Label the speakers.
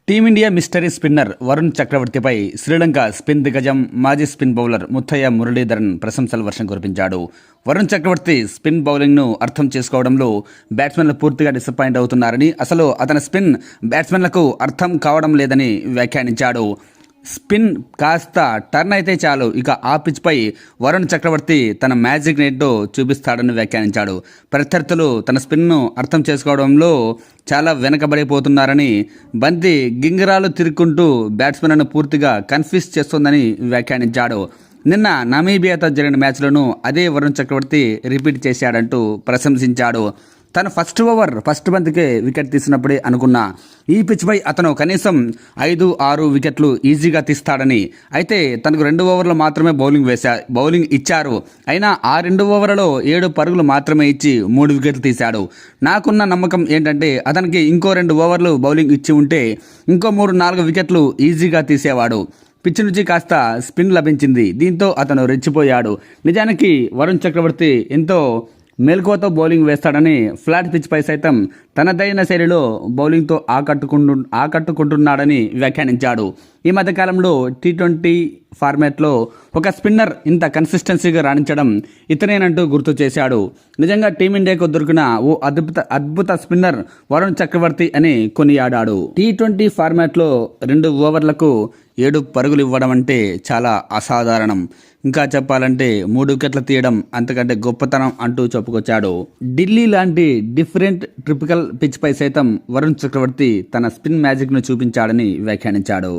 Speaker 1: Team India mystery spinner Varun చక్రవర్తిపై Sri Lanka spin దిగ్గజం మాజీ స్పిన్ బౌలర్ ముత్తయ్య మురళీధరన్ ప్రశంసల వర్షం కురిపించాడు. వరుణ్ చక్రవర్తి స్పిన్ బౌలింగ్ను అర్థం చేసుకోవడంలో బ్యాట్స్మెన్లు పూర్తిగా డిసప్పాయింట్ అవుతున్నారని, అసలు అతని స్పిన్ బ్యాట్స్మెన్లకు అర్థం కావడం లేదని వ్యాఖ్యానించాడు. స్పిన్ కాస్త టర్న్ అయితే చాలు, ఇక ఆ పిచ్పై వరుణ్ చక్రవర్తి తన మ్యాజిక్ నెట్తో చూపిస్తాడని వ్యాఖ్యానించాడు. ప్రత్యర్థులు తన స్పిన్ను అర్థం చేసుకోవడంలో చాలా వెనకబడిపోతున్నారని, బంతి గింగిరాలు తిరుక్కుంటూ బ్యాట్స్మెన్లను పూర్తిగా కన్ఫ్యూజ్ చేస్తోందని వ్యాఖ్యానించాడు. నిన్న నమీబియాతో జరిగిన మ్యాచ్లను అదే వరుణ్ చక్రవర్తి రిపీట్ చేశాడంటూ ప్రశంసించాడు. తను ఫస్ట్ బంతికే వికెట్ తీసినప్పుడే అనుకున్నా, ఈ పిచ్పై అతను కనీసం 5-6 వికెట్లు ఈజీగా తీస్తాడని. అయితే తనకు 2 ఓవర్లు మాత్రమే బౌలింగ్ ఇచ్చారు. అయినా ఆ 2 ఓవర్లలో 7 పరుగులు మాత్రమే ఇచ్చి 3 వికెట్లు తీశాడు. నాకున్న నమ్మకం ఏంటంటే అతనికి ఇంకో 2 ఓవర్లు బౌలింగ్ ఇచ్చి ఉంటే ఇంకో 3-4 వికెట్లు ఈజీగా తీసేవాడు. పిచ్ నుంచి కాస్త స్పిన్ లభించింది, దీంతో అతను రెచ్చిపోయాడు. నిజానికి వరుణ్ చక్రవర్తి ఎంతో మెలకువతో బౌలింగ్ వేస్తాడని, ఫ్లాట్ పిచ్పై సైతం తనదైన శైలిలో బౌలింగ్తో ఆకట్టుకుంటున్నాడని వ్యాఖ్యానించాడు. ఈ మధ్యకాలంలో T20 ఫార్మాట్లో ఒక స్పిన్నర్ ఇంత కన్సిస్టెన్సీగా రాణించడం ఇతనేనంటూ గుర్తు చేశాడు. నిజంగా టీమిండియాకు దొరికిన ఓ అద్భుత స్పిన్నర్ వరుణ్ చక్రవర్తి అని కొనియాడాడు. T20 ఫార్మాట్లో 2 ఓవర్లకు 7 పరుగులు ఇవ్వడం అంటే చాలా అసాధారణం. ఇంకా చెప్పాలంటే 3 వికెట్లు తీయడం అంతకంటే గొప్పతనం అంటూ చెప్పుకొచ్చాడు. ఢిల్లీ లాంటి డిఫరెంట్ ట్రిపికల్ పిచ్పై సైతం వరుణ్ చక్రవర్తి తన స్పిన్ మ్యాజిక్ను చూపించాడని వ్యాఖ్యానించాడు.